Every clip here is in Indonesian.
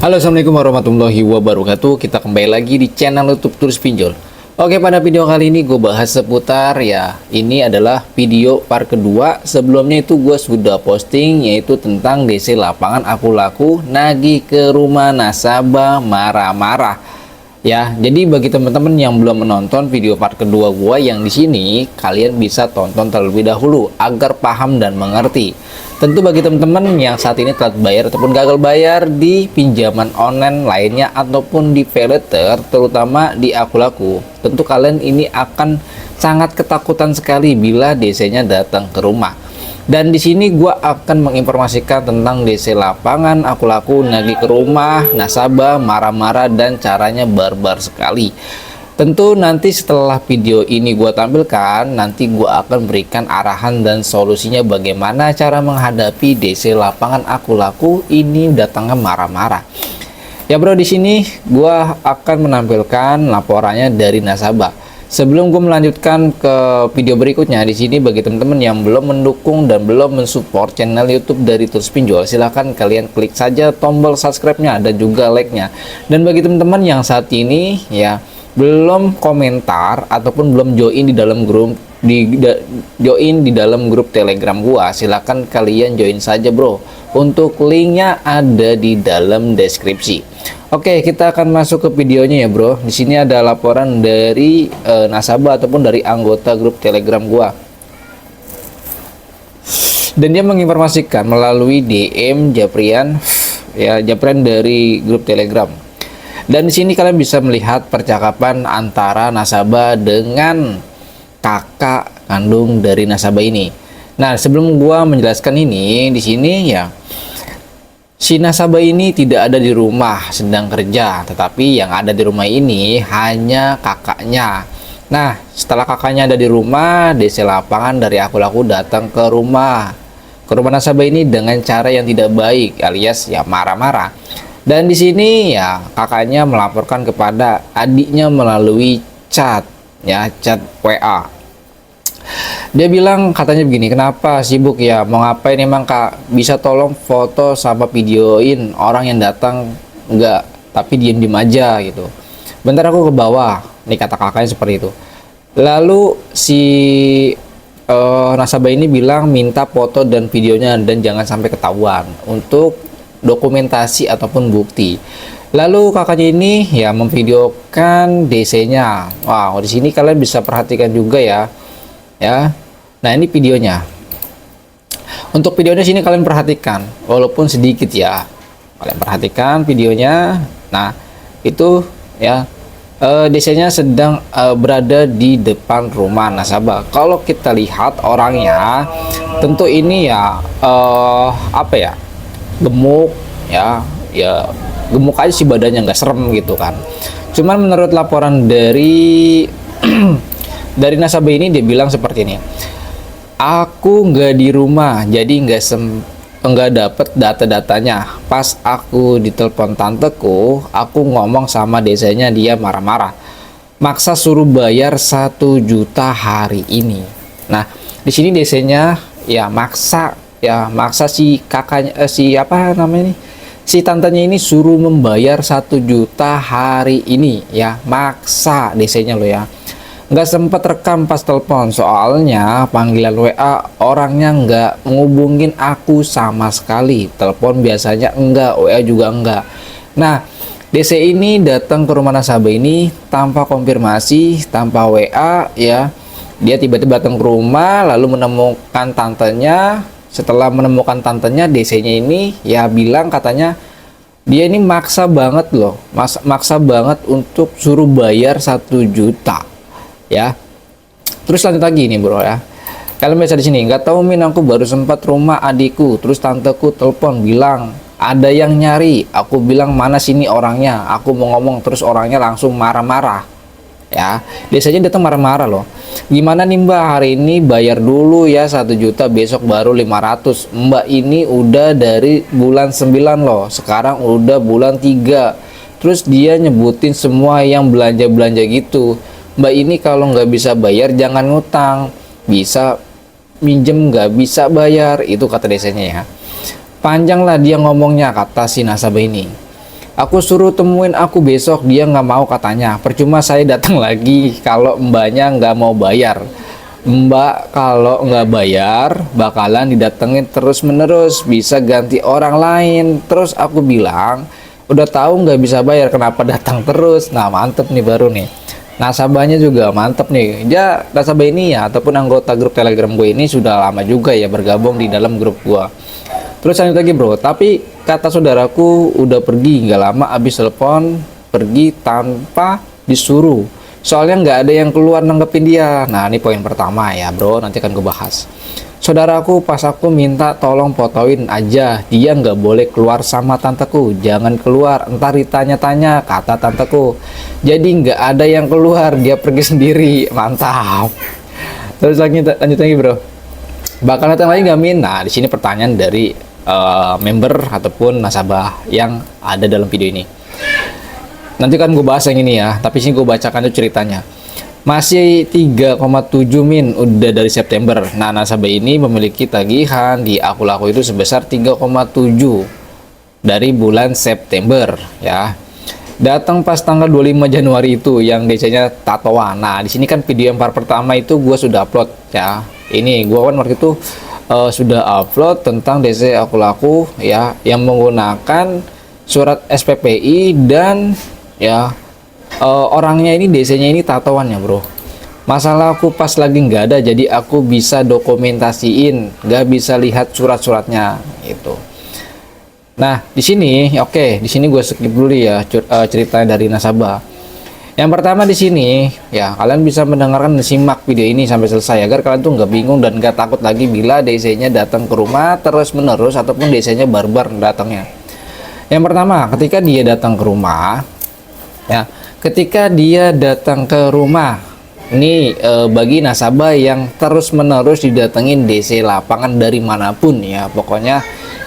Halo, assalamualaikum warahmatullahi wabarakatuh. Kita kembali lagi di channel YouTube Turis Pinjol. Oke, pada video kali ini gue bahas seputar ini adalah video part kedua. Sebelumnya itu gue sudah posting yaitu tentang DC lapangan aku laku nagih ke rumah nasabah marah-marah. Jadi bagi teman-teman yang belum menonton video part kedua gua yang di sini, kalian bisa tonton terlebih dahulu agar paham dan mengerti. Tentu bagi teman-teman yang saat ini telat bayar ataupun gagal bayar di pinjaman online lainnya ataupun di paylater, terutama di aku laku, tentu kalian ini akan sangat ketakutan sekali bila DC-nya datang ke rumah. Dan di sini gua akan menginformasikan tentang DC lapangan aku laku nagih ke rumah nasabah marah-marah dan caranya barbar sekali. Tentu nanti setelah video ini gua tampilkan, nanti gua akan berikan arahan dan solusinya bagaimana cara menghadapi DC lapangan aku laku ini datangnya marah-marah. Ya bro, di sini gua akan menampilkan laporannya dari nasabah. Sebelum gue melanjutkan ke video berikutnya, di sini bagi teman-teman yang belum mendukung dan belum mensupport channel YouTube dari Turis Pinjol, silahkan kalian klik saja tombol subscribe-nya dan juga like-nya. Dan bagi teman-teman yang saat ini belum komentar ataupun belum join di dalam grup join di dalam grup Telegram gua, silahkan kalian join saja bro. Untuk linknya ada di dalam deskripsi. Oke, kita akan masuk ke videonya ya bro. Di sini ada laporan dari nasabah ataupun dari anggota grup Telegram gua. Dan dia menginformasikan melalui DM Japrian, Japrian dari grup Telegram. Dan di sini kalian bisa melihat percakapan antara nasabah dengan kakak kandung dari nasabah ini. Nah, sebelum gua menjelaskan ini, di sini si nasabah ini tidak ada di rumah sedang kerja, tetapi yang ada di rumah ini hanya kakaknya. Nah, setelah kakaknya ada di rumah, DC lapangan dari aku laku datang ke rumah nasabah ini dengan cara yang tidak baik, alias marah-marah. Dan di sini kakaknya melaporkan kepada adiknya melalui chat WA. Dia bilang katanya begini, kenapa sibuk mau ngapain emang kak, bisa tolong foto sama videoin orang yang datang enggak, tapi diem aja gitu, bentar aku ke bawah nih, kata kakaknya seperti itu. Lalu si nasabah ini bilang minta foto dan videonya dan jangan sampai ketahuan untuk dokumentasi ataupun bukti. Lalu kakaknya ini memvideokan DC-nya. Wow, di sini kalian bisa perhatikan juga ya. Nah, ini videonya. Untuk videonya sini kalian perhatikan, walaupun sedikit kalian perhatikan videonya. Nah, itu DC-nya sedang berada di depan rumah nasabah. Kalau kita lihat orangnya, tentu ini gemuk gemuk aja sih badannya, nggak serem gitu kan. Cuman menurut laporan dari dari nasabah ini, dia bilang seperti ini, aku nggak di rumah jadi nggak dapet data-datanya. Pas aku ditelepon tanteku, aku ngomong sama desanya, dia marah-marah, maksa suruh bayar 1 juta hari ini. Nah, di sini desanya maksa si kakaknya si tantenya ini suruh membayar 1 juta hari ini maksa desanya loh nggak sempat rekam pas telepon, soalnya panggilan WA orangnya nggak ngubungin aku sama sekali. Telepon biasanya enggak, WA juga enggak. Nah, DC ini datang ke rumah nasabah ini tanpa konfirmasi, tanpa WA Dia tiba-tiba datang ke rumah lalu menemukan tantenya. Setelah menemukan tantenya, DC-nya ini bilang katanya dia ini maksa banget loh, maksa banget untuk suruh bayar 1 juta. Terus lanjut lagi ini bro kalian baca di sini, nggak tahu Min, aku baru sempat rumah adikku, terus tanteku telepon bilang ada yang nyari. Aku bilang mana sini orangnya, aku mau ngomong, terus orangnya langsung marah-marah biasanya datang marah-marah loh. Gimana nih mbak, hari ini bayar dulu 1 juta, besok baru 500. Mbak ini udah dari bulan 9 loh, sekarang udah bulan 3. Terus dia nyebutin semua yang belanja-belanja gitu. Mbak ini kalau nggak bisa bayar jangan ngutang, bisa minjem nggak bisa bayar, itu kata desanya Panjang lah dia ngomongnya, kata si nasabah ini. Aku suruh temuin aku besok, dia nggak mau katanya. Percuma saya datang lagi kalau mbaknya nggak mau bayar. Mbak kalau nggak bayar bakalan didatengin terus menerus, bisa ganti orang lain. Terus aku bilang, udah tahu nggak bisa bayar, kenapa datang terus? Nah mantep nih baru nih. Nasabahnya juga mantep nih. Dia nasabah ini ya, ataupun anggota grup Telegram gue ini sudah lama juga ya bergabung di dalam grup gue. Terus lanjut lagi bro, tapi kata saudaraku udah pergi nggak lama abis telepon, pergi tanpa disuruh. Soalnya nggak ada yang keluar nanggepin dia. Nah ini poin pertama ya bro, nanti akan gue bahas. Saudaraku pas aku minta tolong fotoin aja, dia nggak boleh keluar sama tanteku. Jangan keluar, entar ditanya-tanya, kata tanteku. Jadi nggak ada yang keluar, dia pergi sendiri. Mantap. Terus lanjut lagi bro. Bakal datang lagi nggak Min? Nah di sini pertanyaan dari member ataupun nasabah yang ada dalam video ini. Nanti kan gue bahas yang ini ya, tapi sini gue bacakan tuh ceritanya. Masih 3,7 Min udah dari September. Nah nasabah ini memiliki tagihan di akun aku itu sebesar 3,7 dari bulan September ya. Datang pas tanggal 25 Januari itu yang DC-nya tatoan. Nah di sini kan video yang part pertama itu gue sudah upload ya. Ini gue kan waktu itu sudah upload tentang DC akun aku ya, yang menggunakan surat SPPI dan ya orangnya ini DC-nya ini tatoan ya bro. Masalah aku pas lagi nggak ada, jadi aku bisa dokumentasiin, nggak bisa lihat surat-suratnya gitu. Nah di sini oke, di sini gue skip dulu ya ceritanya dari nasabah. Yang pertama di sini ya, kalian bisa mendengarkan dan simak video ini sampai selesai agar kalian tuh nggak bingung dan nggak takut lagi bila DC-nya datang ke rumah terus menerus ataupun DC-nya barbar datangnya. Yang pertama, ketika dia datang ke rumah ya, ketika dia datang ke rumah ini bagi nasabah yang terus menerus didatengin DC lapangan dari manapun ya, pokoknya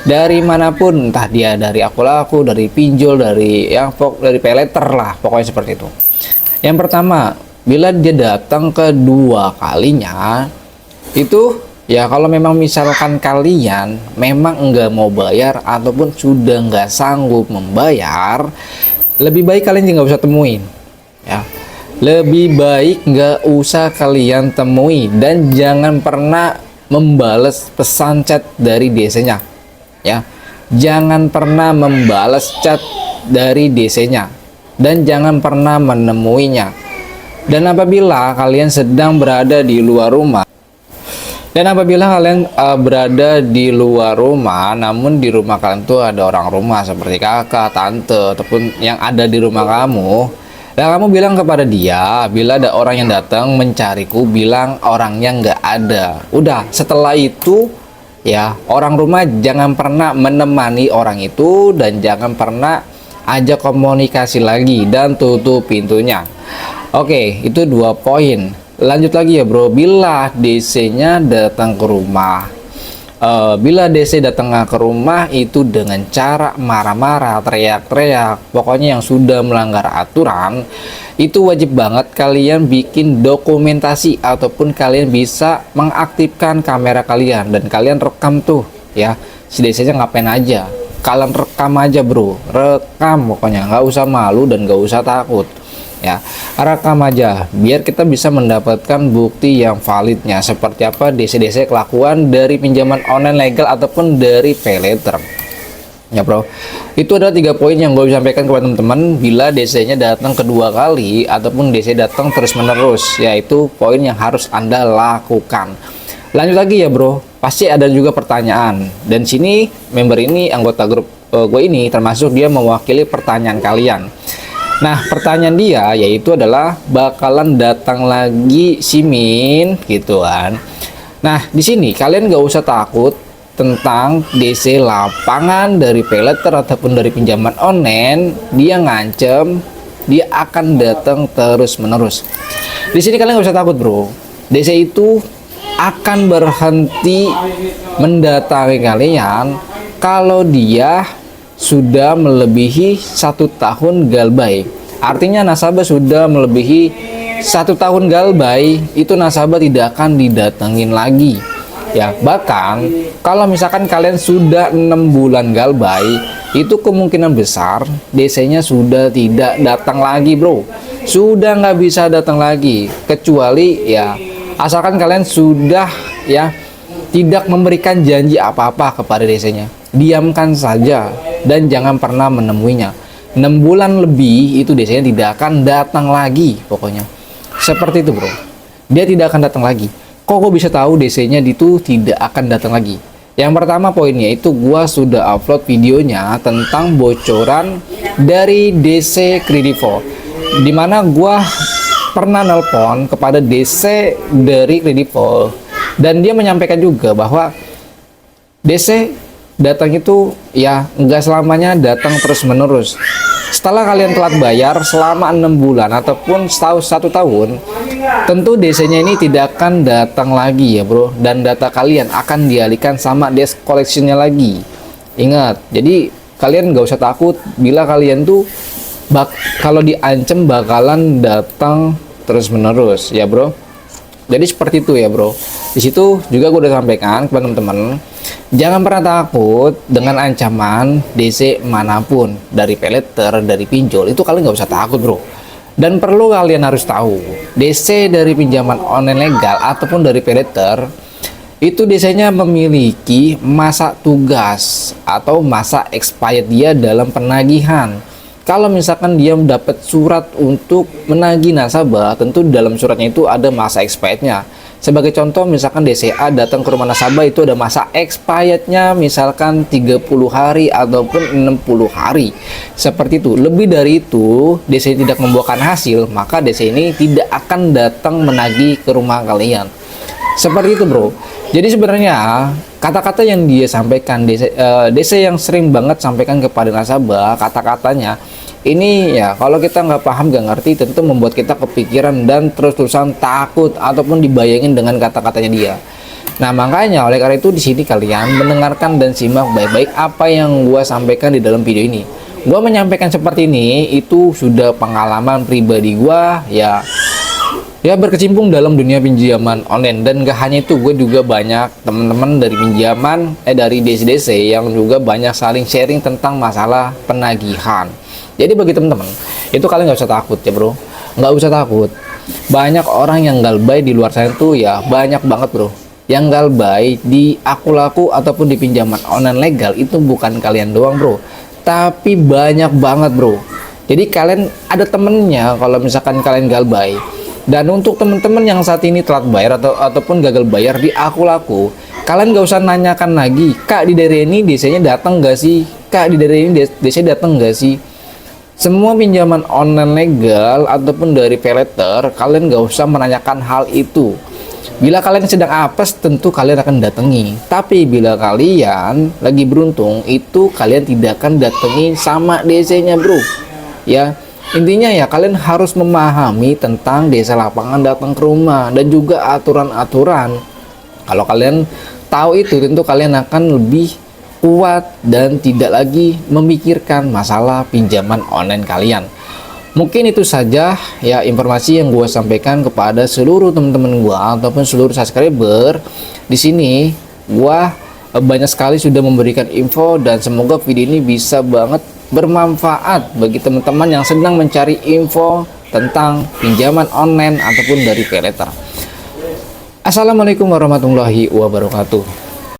dari manapun, entah dia dari aku, dari pinjol, dari dari peleter lah, pokoknya seperti itu. Yang pertama, bila dia datang kedua kalinya itu ya, kalau memang misalkan kalian memang enggak mau bayar ataupun sudah nggak sanggup membayar, lebih baik kalian nggak usah temuin ya. Lebih baik nggak usah kalian temui dan jangan pernah membales pesan chat dari DC-nya ya. Jangan pernah membales chat dari DC-nya dan jangan pernah menemuinya. Dan apabila kalian sedang berada di luar rumah, berada di luar rumah, namun di rumah kalian tuh ada orang rumah seperti kakak, tante, ataupun yang ada di rumah kamu, dan kamu bilang kepada dia, bila ada orang yang datang mencariku, bilang orangnya nggak ada. Udah, setelah itu ya, orang rumah jangan pernah menemani orang itu dan jangan pernah ajak komunikasi lagi dan tutup pintunya. Oke, itu 2 poin. Lanjut lagi ya bro, bila DC-nya datang ke rumah, bila DC datang ke rumah itu dengan cara marah-marah, teriak-teriak, pokoknya yang sudah melanggar aturan, itu wajib banget kalian bikin dokumentasi ataupun kalian bisa mengaktifkan kamera kalian dan kalian rekam tuh ya, si DC-nya ngapain aja, kalian rekam aja bro, rekam pokoknya, nggak usah malu dan nggak usah takut ya, rekam aja biar kita bisa mendapatkan bukti yang validnya seperti apa DC-DC kelakuan dari pinjaman online legal ataupun dari paylater ya bro. Itu adalah 3 poin yang gue bisa sampaikan kepada teman-teman bila DC-nya datang kedua kali ataupun DC datang terus menerus, yaitu poin yang harus Anda lakukan. Lanjut lagi ya bro, pasti ada juga pertanyaan dan sini member ini anggota grup gue ini termasuk dia mewakili pertanyaan kalian. Nah pertanyaan dia yaitu adalah bakalan datang lagi si Min gitu kan. Nah di sini kalian gak usah takut tentang DC lapangan dari paylater ataupun dari pinjaman online. Dia ngancem dia akan datang terus menerus. Di sini kalian gak usah takut bro, DC itu akan berhenti mendatangi kalian kalau dia sudah melebihi 1 tahun galbay. Artinya nasabah sudah melebihi 1 tahun galbay, itu nasabah tidak akan didatengin lagi. Ya, bahkan kalau misalkan kalian sudah 6 bulan galbay, itu kemungkinan besar DC-nya sudah tidak datang lagi, bro. Sudah nggak bisa datang lagi, kecuali ya asalkan kalian sudah ya tidak memberikan janji apa-apa kepada DC-nya. Diamkan saja dan jangan pernah menemuinya. 6 bulan lebih itu DC-nya tidak akan datang lagi, pokoknya. Seperti itu, bro. Dia tidak akan datang lagi. Kok gue bisa tahu DC-nya itu tidak akan datang lagi? Yang pertama poinnya itu gua sudah upload videonya tentang bocoran dari DC Kredivo, dimana gua pernah nelpon kepada DC dari Kredivo dan dia menyampaikan juga bahwa DC datang itu ya nggak selamanya datang terus menerus. Setelah kalian telat bayar selama 6 bulan ataupun setahun 1 tahun, tentu DC-nya ini tidak akan datang lagi ya, bro, dan data kalian akan dialihkan sama desk collection-nya lagi. Ingat, jadi kalian nggak usah takut bila kalian tuh kalau diancam bakalan datang terus menerus ya, bro. Jadi seperti itu ya, bro. Di situ juga gue udah sampaikan kepada teman-teman, jangan pernah takut dengan ancaman DC manapun, dari peleter, dari pinjol, itu kalian nggak usah takut, bro. Dan perlu kalian harus tahu, DC dari pinjaman online legal ataupun dari peleter, itu DC-nya memiliki masa tugas atau masa expired dia dalam penagihan. Kalau misalkan dia mendapat surat untuk menagih nasabah, tentu dalam suratnya itu ada masa expirednya. Sebagai contoh, misalkan DCA datang ke rumah nasabah, itu ada masa expirednya misalkan 30 hari ataupun 60 hari. Seperti itu. Lebih dari itu, DC tidak membuahkan hasil, maka DC ini tidak akan datang menagih ke rumah kalian. Seperti itu, bro. Jadi sebenarnya kata-kata yang dia sampaikan, DC yang sering banget sampaikan kepada nasabah, kata-katanya ini ya kalau kita nggak paham, nggak ngerti, tentu membuat kita kepikiran dan terus-terusan takut ataupun dibayangin dengan kata-katanya dia. Nah, makanya oleh karena itu di sini kalian mendengarkan dan simak baik-baik apa yang gua sampaikan di dalam video ini. Gua menyampaikan seperti ini itu sudah pengalaman pribadi gua ya berkecimpung dalam dunia pinjaman online. Dan gak hanya itu, gue juga banyak teman-teman dari pinjaman dari DC-DC yang juga banyak saling sharing tentang masalah penagihan. Jadi bagi teman-teman itu kalian nggak usah takut ya, bro, nggak usah takut. Banyak orang yang galbay di luar sana tuh ya, banyak banget, bro, yang galbay di Akulaku ataupun di pinjaman online legal. Itu bukan kalian doang, bro, tapi banyak banget, bro. Jadi kalian ada temennya kalau misalkan kalian galbay. Dan untuk teman-teman yang saat ini telat bayar ataupun gagal bayar di Akulaku, kalian nggak usah nanyakan lagi, Kak, di daerah ini DC-nya datang nggak sih? Kak, di daerah ini DC datang nggak sih? Semua pinjaman online legal ataupun dari peleter, kalian nggak usah menanyakan hal itu. Bila kalian sedang apes, tentu kalian akan datangi. Tapi bila kalian lagi beruntung, itu kalian tidak akan datangi sama DC-nya, bro. Ya, intinya ya kalian harus memahami tentang desa lapangan datang ke rumah dan juga aturan-aturan. Kalau kalian tahu itu, tentu kalian akan lebih kuat dan tidak lagi memikirkan masalah pinjaman online kalian. Mungkin itu saja ya informasi yang gue sampaikan kepada seluruh teman-teman gue ataupun seluruh subscriber. Di sini gue banyak sekali sudah memberikan info dan semoga video ini bisa banget bermanfaat bagi teman-teman yang sedang mencari info tentang pinjaman online ataupun dari peleter. Assalamualaikum warahmatullahi wabarakatuh.